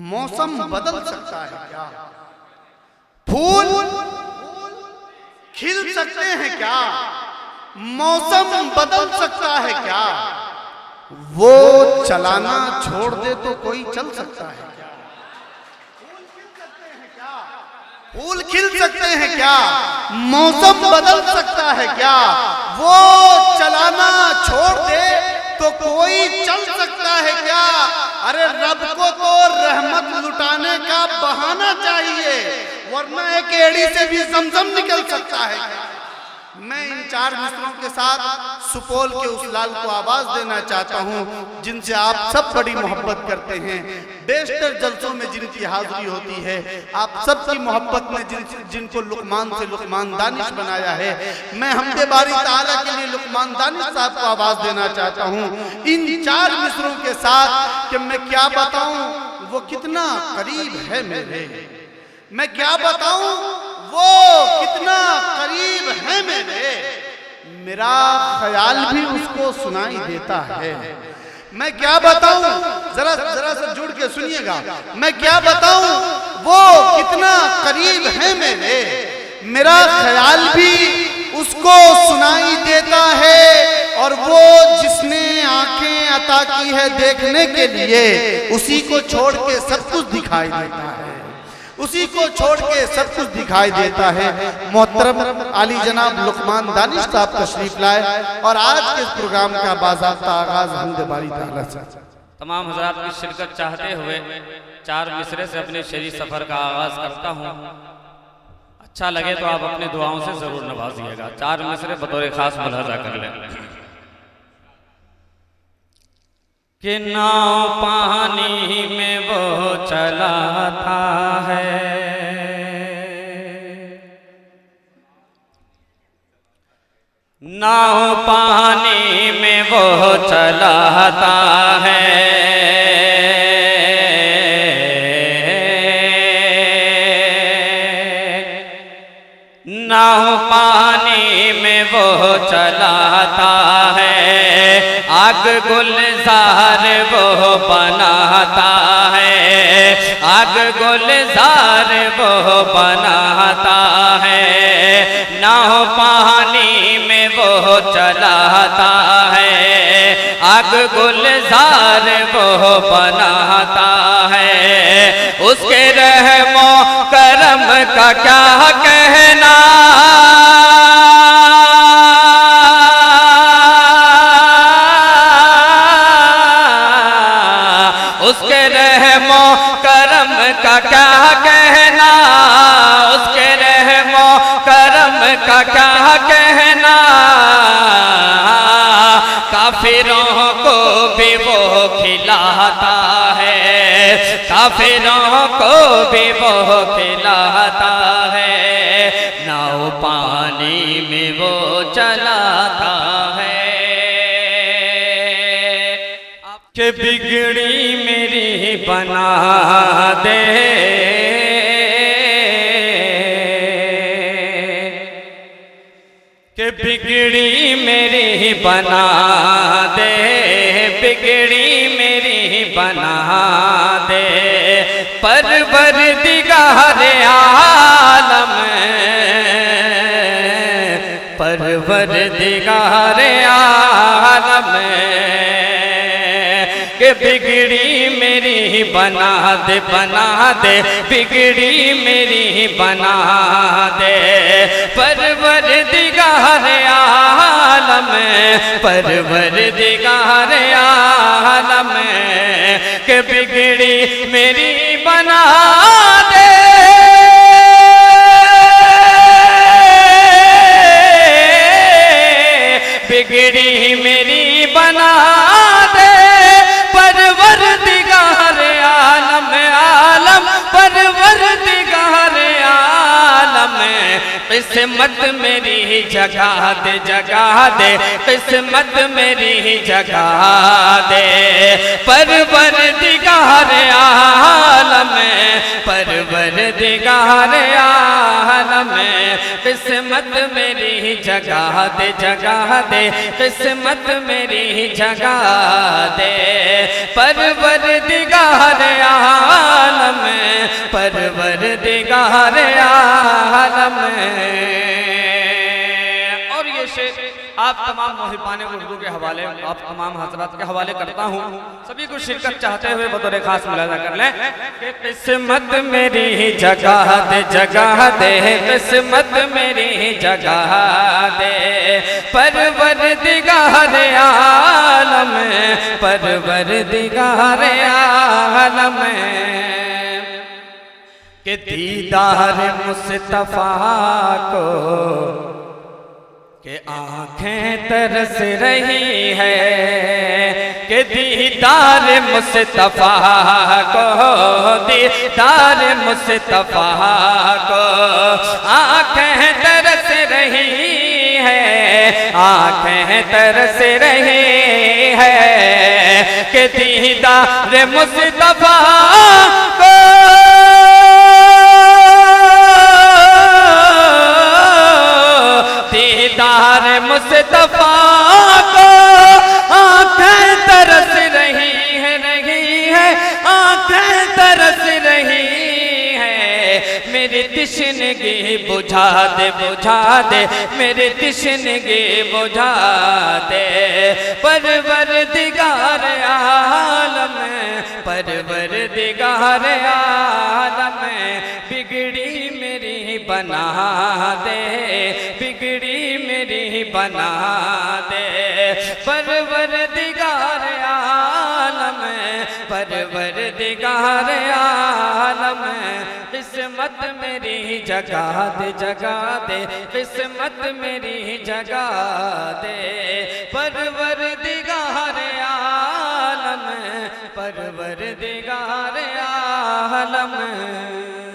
मौसम बदल सकता है क्या? फूल खिल सकते हैं क्या? मौसम बदल सकता है क्या? वो चलाना छोड़ दे तो कोई चल सकता है क्या? फूल खिल सकते हैं क्या? मौसम बदल सकता है क्या? वो चलाना छोड़ दे तो कोई चल सकता है क्या? अरे रब को तो रहमत लुटाने का बहाना चाहिए, वरना एक एड़ी से भी ज़मज़म निकल सकता है। मैं इन 4 मित्रों के साथ सुपौल के उस लाल को आवाज देना चाहता हूं जिनसे आप सब बड़ी मोहब्बत करते हैं। बेशतर जलसों में जिनकी हाजिरी होती है, आप सबकी मोहब्बत में जिनको लुकमान से लुकमान दानिश बनाया है, मैं हमदे बारी ताला के लिए लुकमान दानिश साहब को आवाज देना चाहता हूं इन 4 मित्रों के साथ कि मैं क्या बताऊं वो कितना करीब है मेरे, मैं क्या बताऊं वो कितना करीब है मेरे, मेरा ख्याल भी उसको सुनाई देता है। मैं क्या बताऊं, जरा से जुड़ के सुनिएगा, मैं क्या बताऊं वो कितना करीब है मेरे, मेरा ख्याल भी उसको सुनाई देता है। और वो जिसने आंखें अता की है देखने के लिए, उसी को छोड़ के सब कुछ दिखाई देता है, उसी को छोड़ के सब कुछ दिखाई देता है। मोहतरम आली जनाब लुकमान दानिश साहब तशरीफ लाए और आज के इस प्रोग्राम का बाज़ाब्ता आगाज हमदे बारी ताला से तमाम हज़रात की शिरकत चाहते हुए 4 मिसरे से अपने शरी सफर का आगाज करता हूँ। अच्छा लगे तो आप अपने दुआओं से जरूर नवाजिएगा। 4 मिसरे बतौर खास मुलाजा कर लें। कि नाव पानी में वो चलाता है, नाव पानी में वो चलाता है, नाव पानी में वो चलाता है, आग गुलजार वो बनाता है, आग गुलजार वो बनाता है, नाव पानी में वो चलाता है, आग गुलजार वो बनाता है। उसके रहमो करम का क्या कहना, उसके रहमो करम का क्या कहना, उसके रहमो करम का क्या कहना, काफिरों को भी वो खिलाता है, काफिरों को भी वो खिलाता है, नाव पानी में वो चलाता है। कि बिगड़ी मेरी बना दे, कि बिगड़ी मेरी बना दे, बिगड़ी मेरी बना दे, परवरदिगार आलम, परवरदिगार आलम, कि बिगड़ी मेरी बना दे, बना दे, बिगड़ी मेरी बना दे, परवरदिगार आलम, परवरदिगार आलम, कि बिगड़ी मेरी बना दे, बिगड़ी मेरी बना दे, परवरदिगार आलम, आलम परवरदिगार आलम, किस्मत मेरी जगा दे, जगा दे, किस्मत मेरी जगा दे, परवरदिगार आलम, परवरदिगार आलम, किस्मत मेरी जगा दे, जगा दे, किस्मत मेरी जगा दे। परवरदिगार आलम, परवरदिगार आलम। और ये शेर आप तमाम मुहिबान उर्दू के हवाले, आप तमाम हजरात के हवाले करता हूँ, सभी को शिरकत चाहते हुए बतौर खास मुलाजा कर लें कि किस्मत मेरी जगा दे, जगा दे, किस्मत मेरी जगा दे। परवरदिगार आलम, परवरदिगार आलम। के दीदार मुस्तफा को के आँखें तरस रही है, के दीदार मुस्तफा को, दीदार मुस्तफा को आँखें तरस रही है, आँखें तरस रही है। के दीदार मुस्तफा को, दीदार मुस्तफा को आँखें तरस रही है, रही है, आँखें तरस रही है। मेरी तिश्नगी बुझा दे, बुझा दे, मेरी तिश्नगी बुझा दे। परवरदिगार आलम, परवरदिगार आलम। बिगड़ी मेरी बना दे, बिगड़ी मेरी बना दे। परवरदिगार आलम, परवरदिगार आलम। किस्मत मेरी जगा दे, जगा दे, किस्मत मेरी जगा दे। परवरदिगार आलम, परवरदिगार आलम।